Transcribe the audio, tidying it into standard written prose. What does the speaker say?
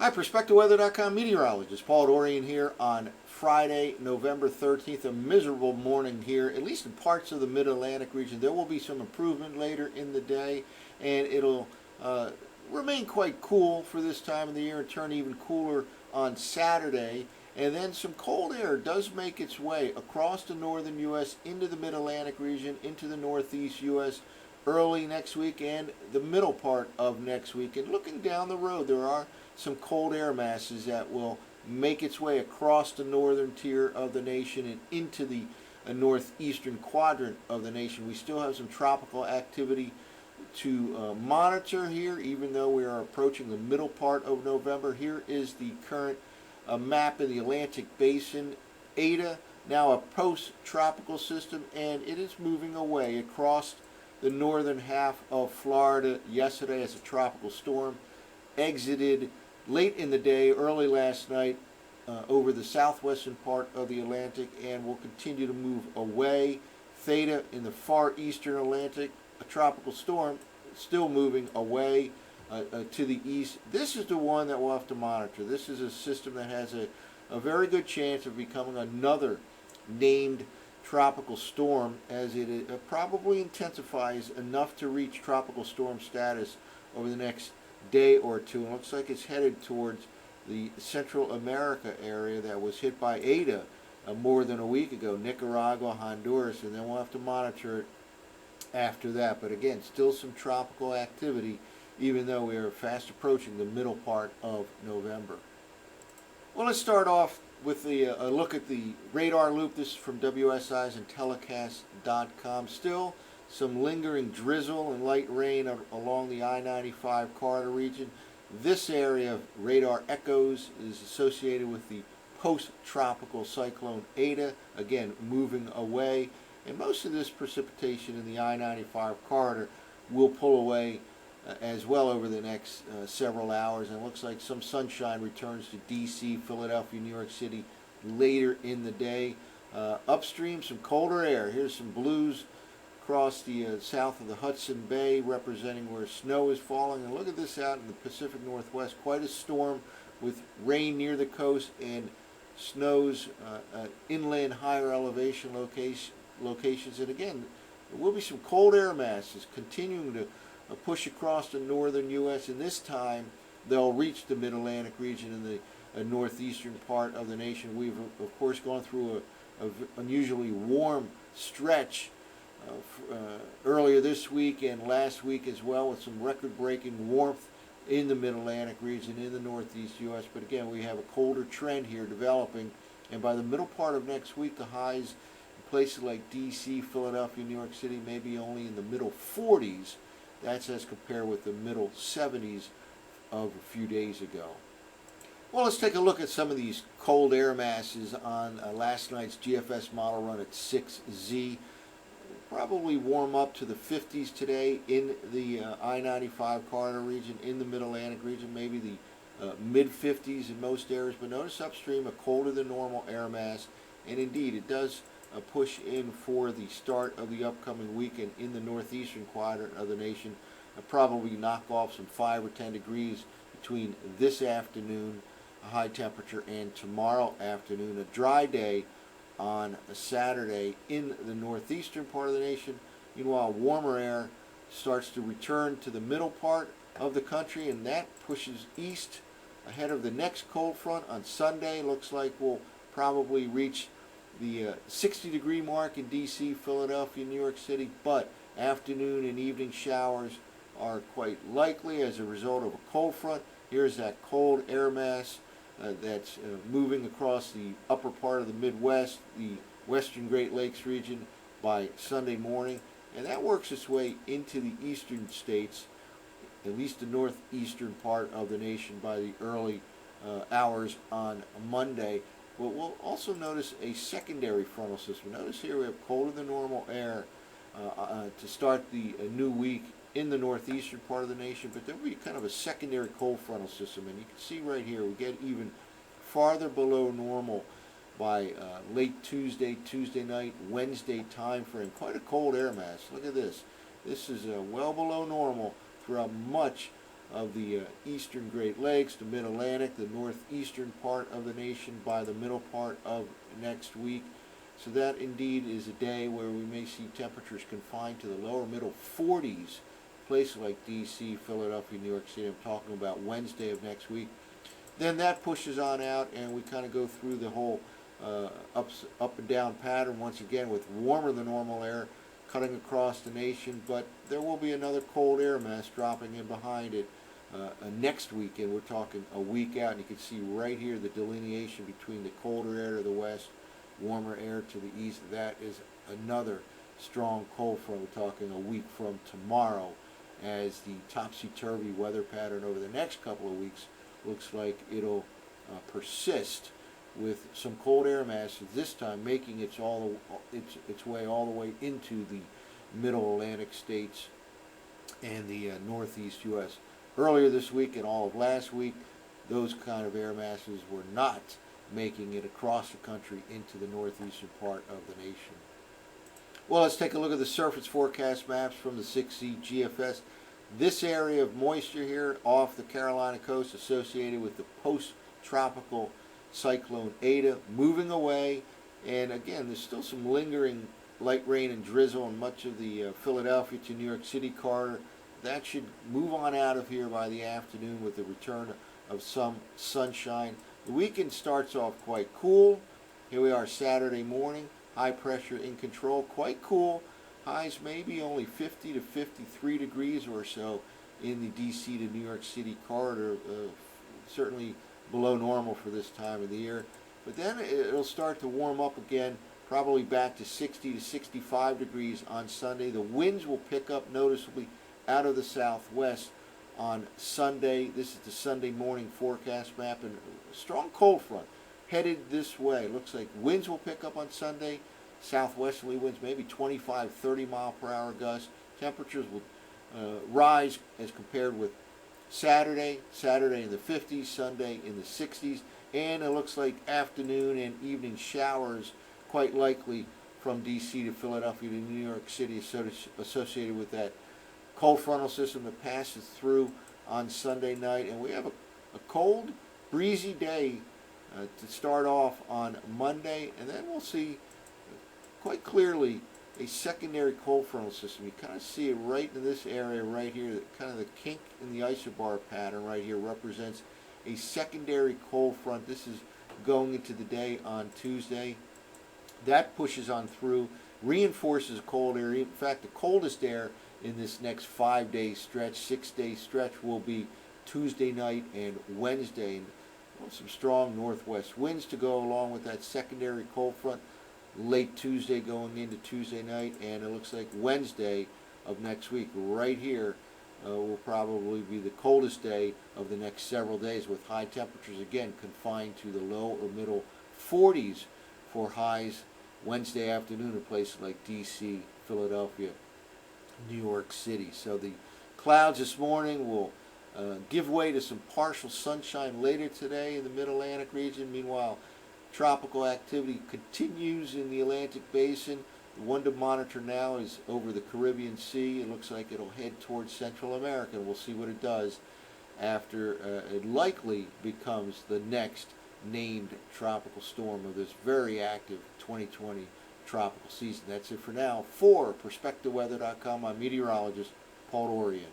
Hi, PerspectiveWeather.com meteorologist Paul Dorian here on Friday, November 13th. A miserable morning here, at least in parts of the Mid-Atlantic region. There will be some improvement later in the day, and it'll remain quite cool for this time of the year and turn even cooler on Saturday. And then some cold air does make its way across the northern U.S. into the Mid-Atlantic region, into the northeast U.S. early next week and the middle part of next week. And looking down the road, there are some cold air masses that will make its way across the northern tier of the nation and into the northeastern quadrant of the nation. We still have some tropical activity to monitor here, even though we are approaching the middle part of November. Here is the current map in the Atlantic Basin. Eta, now a post-tropical system, and it is moving away across the northern half of Florida yesterday as a tropical storm. Exited late in the day, early last night, over the southwestern part of the Atlantic, and will continue to move away. Theta in the far eastern Atlantic, a tropical storm, still moving away to the east. This is the one that we'll have to monitor. This is a system that has a very good chance of becoming another named tropical storm, as it probably intensifies enough to reach tropical storm status over the next day or two. It looks like it's headed towards the Central America area that was hit by Eta more than a week ago, Nicaragua, Honduras, and then we'll have to monitor it after that. But again, still some tropical activity, even though we are fast approaching the middle part of November. Well, let's start off with a look at the radar loop. This is from WSI's and telecast.com. Still some lingering drizzle and light rain along the I-95 corridor region. This area of radar echoes is associated with the post-tropical cyclone Eta, again moving away. And most of this precipitation in the I-95 corridor will pull away as well over the next several hours. And it looks like some sunshine returns to D.C., Philadelphia, New York City later in the day. Upstream, some colder air. Here's some blues across the south of the Hudson Bay, representing where snow is falling. And look at this out in the Pacific Northwest. Quite a storm with rain near the coast and snows inland higher elevation locations. And again, there will be some cold air masses continuing to push across the northern U.S. and this time they'll reach the Mid-Atlantic region in the northeastern part of the nation. We've of course gone through a unusually warm stretch earlier this week and last week as well, with some record-breaking warmth in the Mid-Atlantic region in the northeast U.S. But again, we have a colder trend here developing, and by the middle part of next week, the highs in places like D.C., Philadelphia, New York City may be only in the middle 40s. That's as compared with the middle 70s of a few days ago. Well, let's take a look at some of these cold air masses on last night's GFS model run at 6Z. Probably warm up to the 50s today in the I-95 corridor region, in the Mid-Atlantic region, maybe the mid-50s in most areas. But notice upstream a colder than normal air mass, and indeed it does push in for the start of the upcoming weekend in the northeastern quadrant of the nation. Probably knock off some 5 or 10 degrees between this afternoon, a high temperature, and tomorrow afternoon. A dry day on a Saturday in the northeastern part of the nation. Meanwhile, warmer air starts to return to the middle part of the country, and that pushes east ahead of the next cold front on Sunday. Looks like we'll probably reach the 60-degree mark in D.C., Philadelphia, New York City, but afternoon and evening showers are quite likely as a result of a cold front. Here's that cold air mass that's moving across the upper part of the Midwest, the western Great Lakes region by Sunday morning, and that works its way into the eastern states, at least the northeastern part of the nation, by the early hours on Monday. But we'll also notice a secondary frontal system. Notice here we have colder than normal air to start the new week in the northeastern part of the nation, but there will be kind of a secondary cold frontal system, and you can see right here we get even farther below normal by late Tuesday night, Wednesday time frame. Quite a cold air mass. Look at this. This is well below normal throughout much of the eastern Great Lakes, the mid-Atlantic, the northeastern part of the nation by the middle part of next week. So that indeed is a day where we may see temperatures confined to the lower middle 40s, places like D.C., Philadelphia, New York City. I'm talking about Wednesday of next week. Then that pushes on out, and we kind of go through the whole up and down pattern once again, with warmer than normal air cutting across the nation. But there will be another cold air mass dropping in behind it next weekend. We're talking a week out, and you can see right here the delineation between the colder air to the west, warmer air to the east. That is another strong cold front. We're talking a week from tomorrow, as the topsy-turvy weather pattern over the next couple of weeks looks like it'll persist, with some cold air masses this time making its way all the way into the middle Atlantic states and the northeast U.S. Earlier this week and all of last week, those kind of air masses were not making it across the country into the northeastern part of the nation. Well, let's take a look at the surface forecast maps from the 6Z GFS. This area of moisture here off the Carolina coast, associated with the post-tropical cyclone Eta, moving away. And again, there's still some lingering light rain and drizzle in much of the Philadelphia to New York City corridor. That should move on out of here by the afternoon with the return of some sunshine. The weekend starts off quite cool. Here we are Saturday morning. High pressure in control, quite cool. Highs maybe only 50 to 53 degrees or so in the D.C. to New York City corridor. Certainly below normal for this time of the year. But then it'll start to warm up again, probably back to 60 to 65 degrees on Sunday. The winds will pick up noticeably out of the southwest on Sunday. This is the Sunday morning forecast map, and a strong cold front headed this way. Looks like winds will pick up on Sunday. Southwesterly winds, maybe 25, 30 mile per hour gusts. Temperatures will rise as compared with Saturday in the 50s, Sunday in the 60s, and it looks like afternoon and evening showers quite likely from D.C. to Philadelphia to New York City, associated with that cold frontal system that passes through on Sunday night. And we have a cold, breezy day to start off on Monday, and then we'll see quite clearly a secondary cold frontal system. You kind of see it right in this area right here. Kind of the kink in the isobar pattern right here represents a secondary cold front. This is going into the day on Tuesday. That pushes on through, reinforces cold air. In fact, the coldest air in this next 5-day stretch, 6-day stretch, will be Tuesday night and Wednesday. And some strong northwest winds to go along with that secondary cold front late Tuesday going into Tuesday night, and it looks like Wednesday of next week right here will probably be the coldest day of the next several days, with high temperatures again confined to the low or middle 40s for highs Wednesday afternoon in places like D.C., Philadelphia, New York City. So the clouds this morning will give way to some partial sunshine later today in the Mid-Atlantic region. Meanwhile, tropical activity continues in the Atlantic Basin. The one to monitor now is over the Caribbean Sea. It looks like it'll head towards Central America, and we'll see what it does after it likely becomes the next named tropical storm of this very active 2020 tropical season. That's it for now. For PerspectiveWeather.com, I'm meteorologist Paul Orion.